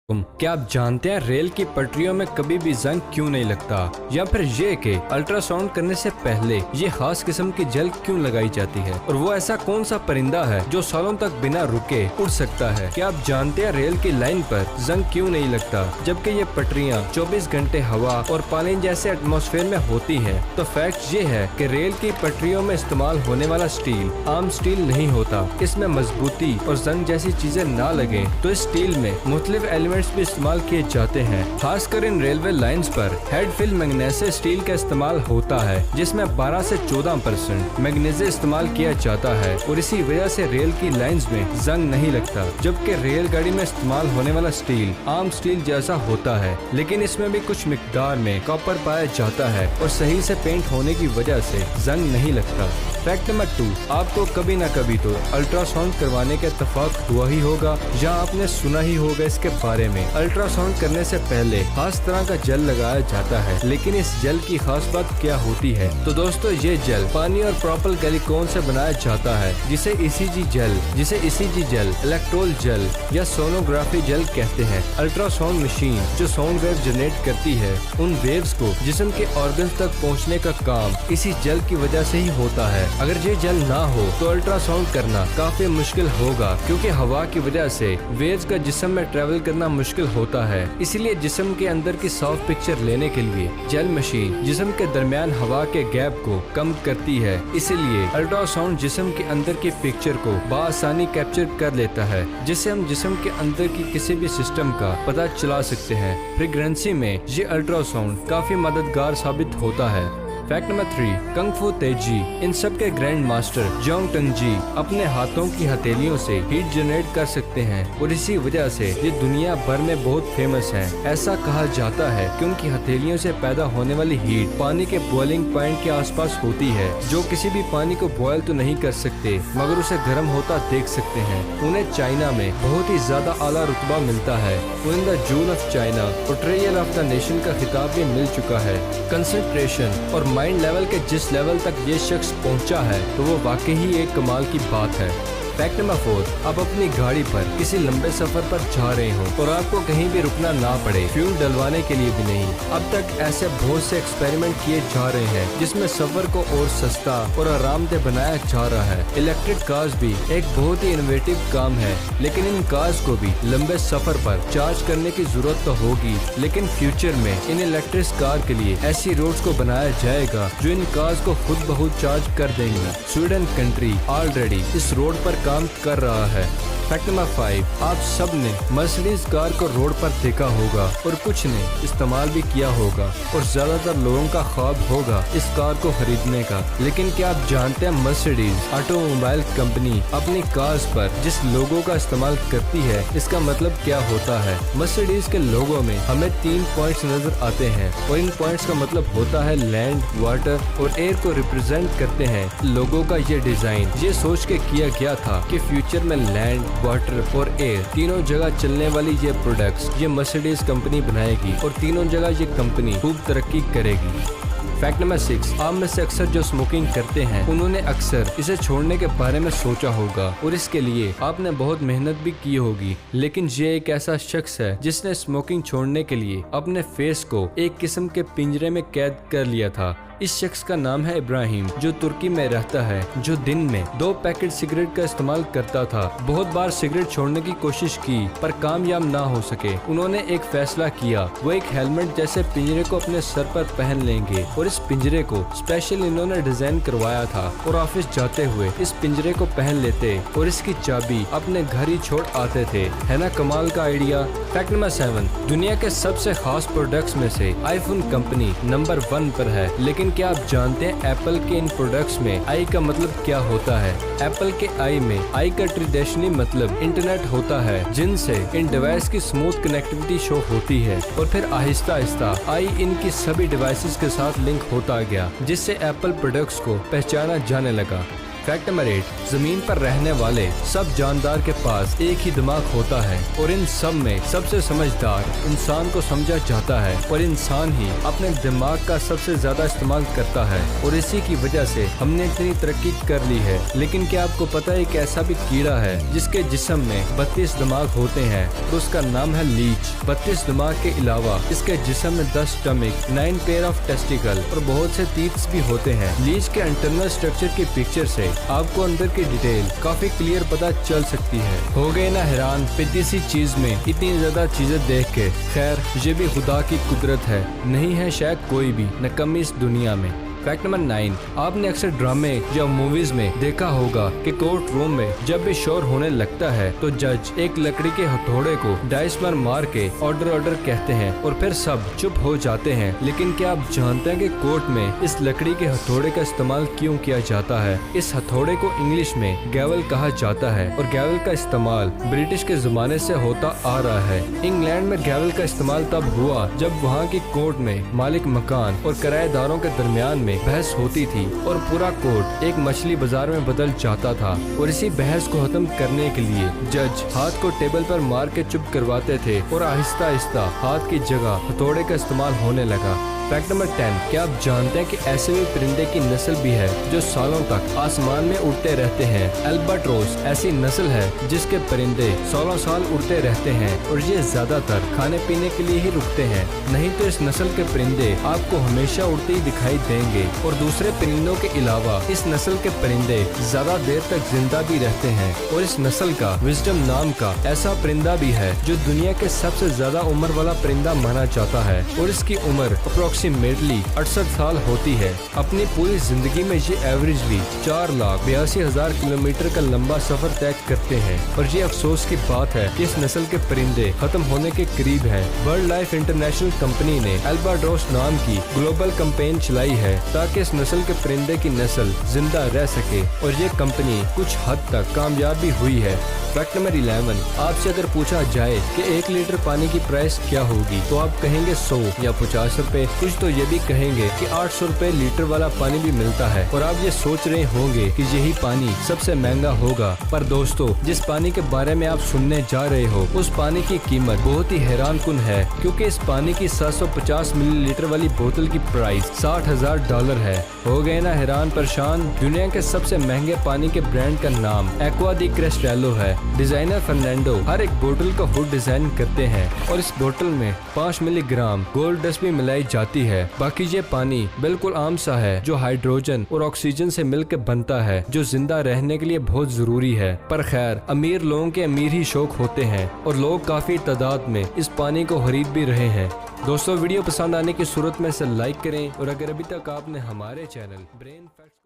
क्या आप जानते हैं रेल की पटरियों में कभी भी जंग क्यों नहीं लगता, या फिर ये कि अल्ट्रासाउंड करने से पहले ये खास किस्म की जेल क्यों लगाई जाती है, और वो ऐसा कौन सा परिंदा है जो सालों तक बिना रुके उड़ सकता है। क्या आप जानते हैं रेल की लाइन पर जंग क्यों नहीं लगता जबकि ये पटरियां 24 घंटे हवा और पानी जैसे एटमॉस्फेयर में होती है। तो फैक्ट ये है कि रेल की पटरियों में इस्तेमाल होने वाला स्टील आम स्टील नहीं होता। इसमें मजबूती और जंग जैसी चीजें ना लगे तो इस स्टील में मुख्तलिफ एलिमेंट्स भी इस्तेमाल किए जाते हैं। खासकर इन रेलवे लाइंस पर हेड फिल मैग्नीशियम स्टील का इस्तेमाल होता है, जिसमें 12 से 14% मैग्नीशियम इस्तेमाल किया जाता है, और इसी वजह से रेल की लाइंस में जंग नहीं लगता। जबकि रेलगाड़ी में इस्तेमाल होने वाला स्टील आम स्टील जैसा होता है, लेकिन इसमें भी कुछ मिकदार में कॉपर पाया जाता है और सही से पेंट होने की वजह से जंग नहीं लगता। फैक्ट नंबर 2, आपको कभी न कभी तो अल्ट्रासाउंड करवाने का इत्तेफाक हुआ ही होगा, या आपने सुना ही होगा इसके बारे में। अल्ट्रासाउंड करने से पहले खास तरह का जेल लगाया जाता है, लेकिन इस जेल की खास बात क्या होती है? तो दोस्तों, ये जेल पानी और प्रोपिल ग्लिसरॉल से बनाया जाता है, जिसे ईसीजी जेल, इलेक्ट्रोल जेल या सोनोग्राफी जेल कहते हैं। अल्ट्रासाउंड मशीन जो साउंड वेव जनरेट करती है, उन वेव्स को जिस्म के ऑर्गन्स तक पहुंचने का काम इसी जेल की वजह से ही होता है। अगर ये जेल ना हो तो अल्ट्रासाउंड करना काफी मुश्किल होगा, क्योंकि हवा की वजह से वेव्स का जिस्म में ट्रेवल करना मुश्किल होता है। इसीलिए जिस्म के अंदर की साफ पिक्चर लेने के लिए जेल मशीन जिस्म के दरमियान हवा के गैप को कम करती है। इसीलिए अल्ट्रासाउंड जिस्म के अंदर की पिक्चर को बआसानी कैप्चर कर लेता है, जिससे हम जिस्म के अंदर की किसी भी सिस्टम का पता चला सकते हैं। फ्रीक्वेंसी में ये अल्ट्रासाउंड काफी मददगार साबित होता है। फैक्ट नंबर 3, कंग फू तेजी इन सब के ग्रैंड मास्टर जोंग टंग जी अपने हाथों की हथेलियों से हीट जनरेट कर सकते हैं, और इसी वजह से ये दुनिया भर में बहुत फेमस है। ऐसा कहा जाता है क्योंकि हथेलियों से पैदा होने वाली हीट पानी के बॉइलिंग पॉइंट के आसपास होती है, जो किसी भी पानी को बॉयल तो नहीं कर सकते मगर उसे गर्म होता देख सकते हैं। उन्हें चाइना में बहुत ही ज्यादा आला रुतबा मिलता है। उन्हें द जूल ऑफ चाइना और ट्रेयल ऑफ द नेशन का खिताब भी मिल चुका है। कंसंट्रेशन और माइंड लेवल के जिस लेवल तक ये शख्स पहुंचा है, तो वो वाकई ही एक कमाल की बात है। फैक्ट नंबर 4, आप अपनी गाड़ी पर किसी लंबे सफर पर जा रहे हो और आपको कहीं भी रुकना ना पड़े, फ्यूल डलवाने के लिए भी नहीं। अब तक ऐसे बहुत से एक्सपेरिमेंट किए जा रहे हैं जिसमें सफर को और सस्ता और आरामदेह बनाया जा रहा है। इलेक्ट्रिक कार्स भी एक बहुत ही इनोवेटिव काम है, लेकिन इन कार्स को भी लंबे सफर पर चार्ज करने की जरूरत तो होगी, लेकिन फ्यूचर में इन इलेक्ट्रिक कार के लिए ऐसी रोड्स को बनाया जाएगा जो इन कार्स को खुद ब खुद चार्ज कर देंगी। स्वीडन कंट्री ऑलरेडी इस रोड पर काम कर रहा है। फैक्ट नंबर 5, आप सब ने मर्सिडीज कार को रोड पर देखा होगा और कुछ ने इस्तेमाल भी किया होगा, और ज्यादातर लोगों का ख्वाब होगा इस कार को खरीदने का। लेकिन क्या आप जानते हैं मर्सिडीज ऑटोमोबाइल कंपनी अपनी कार्स पर जिस लोगो का इस्तेमाल करती है, इसका मतलब क्या होता है? मर्सिडीज के लोगो में हमें 3 पॉइंट्स नजर आते हैं, और इन पॉइंट्स का मतलब होता है लैंड, वाटर और एयर को रिप्रेजेंट करते हैं। लोगो का ये डिजाइन ये सोच के किया गया था कि फ्यूचर में लैंड, वाटर और एयर तीनों जगह चलने वाली ये प्रोडक्ट्स ये मर्सिडीज कंपनी बनाएगी, और तीनों जगह ये कंपनी खूब तरक्की करेगी। फैक्ट नंबर 6, आप में से अक्सर जो स्मोकिंग करते हैं, उन्होंने अक्सर इसे छोड़ने के बारे में सोचा होगा, और इसके लिए आपने बहुत मेहनत भी की होगी। लेकिन ये एक ऐसा शख्स है जिसने स्मोकिंग छोड़ने के लिए अपने फेस को एक किस्म के पिंजरे में कैद कर लिया था। इस शख्स का नाम है इब्राहिम, जो तुर्की में रहता है, जो दिन में 2 पैकेट सिगरेट का इस्तेमाल करता था। बहुत बार सिगरेट छोड़ने की कोशिश की पर कामयाब ना हो सके। उन्होंने एक फैसला किया, वो एक हेलमेट जैसे पिंजरे को अपने सर पर पहन लेंगे, और इस पिंजरे को स्पेशल इन्होंने डिजाइन करवाया था, और ऑफिस जाते हुए इस पिंजरे को पहन लेते और इसकी चाबी अपने घर ही छोड़ आते थे। है ना कमाल का आइडिया? फैक्ट नंबर 7, दुनिया के सबसे खास प्रोडक्ट्स में से आईफोन कंपनी नंबर 1 पर है। लेकिन क्या आप जानते हैं एप्पल के इन प्रोडक्ट्स में आई का मतलब क्या होता है? एप्पल के आई में आई का ट्रेडिशनली मतलब इंटरनेट होता है, जिनसे इन डिवाइस की स्मूथ कनेक्टिविटी शो होती है, और फिर आहिस्ता आहिस्ता आई इनकी सभी डिवाइसेस के साथ लिंक होता गया, जिससे एप्पल प्रोडक्ट्स को पहचाना जाने लगा। फैक्ट नंबर 8, जमीन पर रहने वाले सब जानदार के पास एक ही दिमाग होता है और इन सब में सबसे समझदार इंसान को समझा जाता है और इंसान ही अपने दिमाग का सबसे ज्यादा इस्तेमाल करता है और इसी की वजह से हमने इतनी तरक्की कर ली है। लेकिन क्या आपको पता है कि ऐसा भी कीड़ा है जिसके जिस्म में 32 दिमाग होते हैं, तो उसका नाम है लीच। 32 दिमाग के अलावा इसके जिस्म में 10 स्टमक, 9 पेयर ऑफ टेस्टिकल और बहुत से टीथ्स भी होते हैं। लीच के इंटरनल स्ट्रक्चर की पिक्चर से आपको अंदर की डिटेल काफी क्लियर पता चल सकती है। हो गए ना हैरान पिद्दी सी चीज में इतनी ज्यादा चीजें देख के। खैर ये भी खुदा की कुदरत है, नहीं है शायद कोई भी नकम्मी इस दुनिया में। फैक्ट नंबर 9, आपने अक्सर ड्रामे या मूवीज में देखा होगा कि कोर्ट रूम में जब भी शोर होने लगता है तो जज एक लकड़ी के हथौड़े को डाइस पर मार के ऑर्डर कहते हैं और फिर सब चुप हो जाते हैं। लेकिन क्या आप जानते हैं कि कोर्ट में इस लकड़ी के हथौड़े का इस्तेमाल क्यों किया जाता है? इस हथौड़े को इंग्लिश में गैवल कहा जाता है और गैवल का इस्तेमाल ब्रिटिश के जमाने से होता आ रहा है। इंग्लैंड में गैवल का इस्तेमाल तब हुआ जब वहाँ की कोर्ट में मालिक मकान और किराएदारों के दरमियान में बहस होती थी और पूरा कोर्ट एक मछली बाजार में बदल जाता था। और इसी बहस को खत्म करने के लिए जज हाथ को टेबल पर मार के चुप करवाते थे और आहिस्ता आहिस्ता हाथ की जगह हथौड़े का इस्तेमाल होने लगा। फैक्ट नंबर 10, क्या आप जानते हैं कि ऐसे भी परिंदे की नस्ल भी है जो सालों तक आसमान में उड़ते रहते हैं? अल्बाट्रोस ऐसी नस्ल है जिसके परिंदे 16 साल उड़ते रहते हैं और ये ज्यादातर खाने पीने के लिए ही रुकते हैं, नहीं तो इस नस्ल के परिंदे आपको हमेशा उड़ते ही दिखाई देंगे। और दूसरे परिंदों के अलावा इस नस्ल के परिंदे ज्यादा देर तक जिंदा भी रहते हैं। और इस नस्ल का विजडम नाम का ऐसा परिंदा भी है जो दुनिया के सबसे ज्यादा उम्र वाला परिंदा माना जाता है और इसकी उम्र अप्रोक्सीमेटली 68 साल होती है। अपनी पूरी जिंदगी में ये एवरेजली 4,82,000 किलोमीटर का लंबा सफर तय करते हैं। और ये अफसोस की बात है कि इस नस्ल के परिंदे खत्म होने के करीब हैं। वर्ल्ड लाइफ इंटरनेशनल कंपनी ने अल्बाट्रोस नाम की ग्लोबल कैंपेन चलाई है ताकि इस नस्ल के परिंदे की नस्ल जिंदा रह सके और ये कंपनी कुछ हद तक कामयाब भी हुई है। फैक्ट नंबर 11, आपसे अगर पूछा जाए कि 1 लीटर पानी की प्राइस क्या होगी तो आप कहेंगे 100 या 50 रुपए। कुछ तो ये भी कहेंगे कि 800 रुपए लीटर वाला पानी भी मिलता है। और आप ये सोच रहे होंगे कि यही पानी सबसे महंगा होगा, पर दोस्तों जिस पानी के बारे में आप सुनने जा रहे हो उस पानी की कीमत बहुत ही हैरान कुन है, क्योंकि इस पानी की 750 मिलीलीटर वाली बोतल की प्राइस $60,000 है। हो गए ना हैरान परेशान? दुनिया के सबसे महंगे पानी के ब्रांड का नाम एक्वा दी क्रिस्टैलो है। डिजाइनर फर्नांडो हर एक बोतल का हुड डिजाइन करते हैं और इस बोतल में 5 मिलीग्राम गोल्ड डस्ट भी मिलाई जाती है। बाकी ये पानी बिल्कुल आम सा है जो हाइड्रोजन और ऑक्सीजन से मिलकर बनता है, जो जिंदा रहने के लिए बहुत जरूरी है। पर खैर अमीर लोगों के अमीर ही शौक होते हैं और लोग काफी तादाद में इस पानी को खरीद भी रहे हैं। दोस्तों वीडियो पसंद आने की सूरत में इसे लाइक करें और अगर अभी तक आपने हमारे चैनल ब्रेन फैक्ट्स